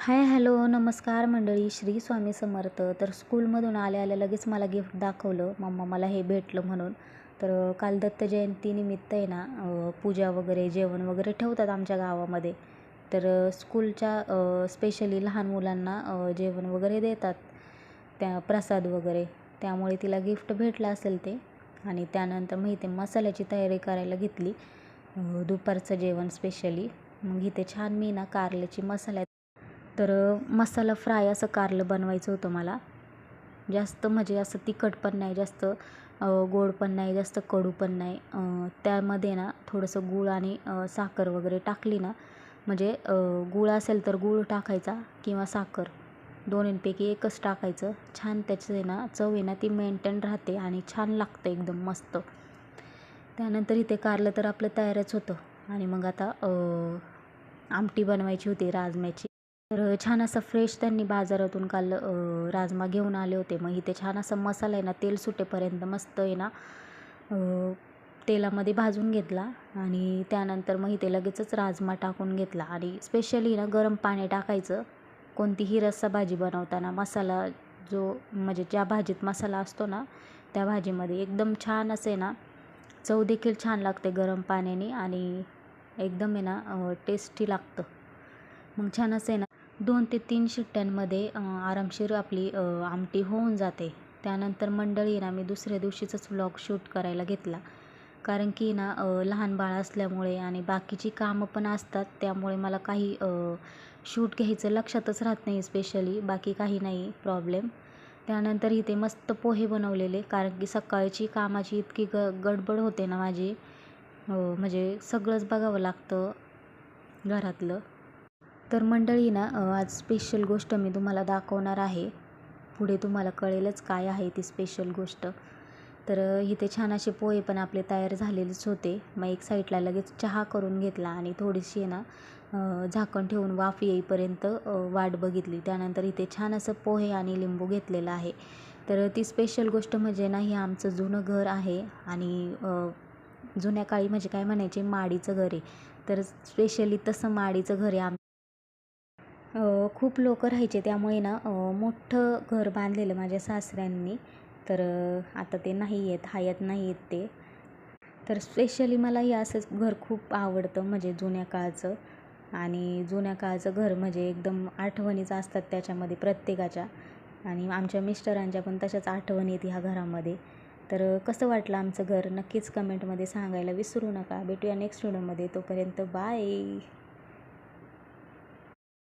Hi hello नमस्कार मंडळी, श्री स्वामी समर्थ. तर स्कूलमधून आल्या लगेच मला गिफ्ट दाखवलं, मम्मा मला हे भेटलं म्हणून. तर काल दत्त जयंतीनिमित्त आहे ना, पूजा वगैरे जेवण वगैरे ठेवतात आमच्या गावामध्ये. तर स्कूलच्या स्पेशली लहान मुलांना जेवण वगैरे देतात, त्या प्रसाद वगैरे. त्यामुळे तिला गिफ्ट भेटलं असेल ते. आणि त्यानंतर मग इथे मसाल्याची तयारी करायला घेतली, दुपारचं जेवण स्पेशली. मग इथे छान मी ना कारल्याची मसाला, तर मसाला फ्राय असं कारलं बनवायचं होतं मला. जास्त म्हणजे असं तिखट पण नाही, जास्त गोड पण नाही, जास्त कडू पण नाही. त्यामध्ये ना थोडंसं गूळ आणि साखर वगैरे टाकली ना, म्हणजे गूळ असेल तर गूळ टाकायचा किंवा साखर, दोन्हींपैकी एकच टाकायचं. छान त्याचं आहे ना चव आहे ना ती मेंटेन राहते आणि छान लागतं एकदम मस्त. त्यानंतर इथे कारलं तर आपलं तयारच होतं. आणि मग आता आमटी बनवायची होती राजम्याची. तर छान असं फ्रेश त्यांनी बाजारातून काल राजमा घेऊन आले होते. मग इथे छान असा मसाला आहे ना तेल सुटेपर्यंत मस्त आहे ना तेलामध्ये भाजून घेतला. आणि त्यानंतर मग इथे लगेचच राजमा टाकून घेतला. आणि स्पेशली ना गरम पाणी टाकायचं कोणतीही रस्सा भाजी बनवताना. मसाला जो म्हणजे ज्या भाजीत मसाला असतो ना त्या भाजीमध्ये एकदम छान असे ना चव देखील छान लागते गरम पाण्याने, आणि एकदम आहे ना टेस्टी लागतं. मग छान असं आहे ना 2 ते 3 शिट्ट्यांमध्ये आरामशीर आपली आमटी होऊन जाते. त्यानंतर मंडळी ना मी दुसऱ्या दिवशीचाच व्लॉग शूट करायला घेतला, कारण की ना लहान बाळ असल्यामुळे आणि बाकीची कामं पण असतात, त्यामुळे मला काही शूट घ्यायचं लक्षातच राहत नाही स्पेशली. बाकी काही नाही प्रॉब्लेम. त्यानंतर इथे मस्त पोहे बनवलेले, कारण की सकाळची कामाची इतकी गडबड होते ना माझी, म्हणजे सगळंच बघावं लागतं घरातलं. तर मंडळी ना आज स्पेशल गोष्ट मी तुम्हाला दाखवणार आहे. पुढे तुम्हाला कळेलच काय आहे ती स्पेशल गोष्ट. तर इथे छान असे पोहे पण आपले तयार झालेलेच होते. मग एक साईडला लगेच चहा करून घेतला आणि थोडीशी ना झाकण ठेवून वाफ येईपर्यंत वाट बघितली. त्यानंतर इथे छान असं पोहे आणि लिंबू घेतलेलं आहे. तर ती स्पेशल गोष्ट म्हणजे ना, हे आमचं जुनं घर आहे आणि जुन्या काळी म्हणजे काय म्हणायचे, माडीचं घर आहे. तर स्पेशली तसं माडीचं घर आहे. खूप लोक राहायचे, त्यामुळे ना मोठं घर बांधलेलं माझ्या सासऱ्यांनी. तर आता ते नाही आहेत, हयात नाही आहेत ते. तर स्पेशली मला हे असंच घर खूप आवडतं, म्हणजे जुन्या काळचं. आणि जुन्या काळचं घर म्हणजे एकदम आठवणीच असतात त्याच्यामध्ये प्रत्येकाच्या. आणि आमच्या मिस्टरांच्या पण तशाच आठवणी आहेत ह्या घरामध्ये. तर कसं वाटलं आमचं घर नक्कीच कमेंटमध्ये सांगायला विसरू नका. भेटूया नेक्स्ट व्हिडिओमध्ये. तोपर्यंत बाय.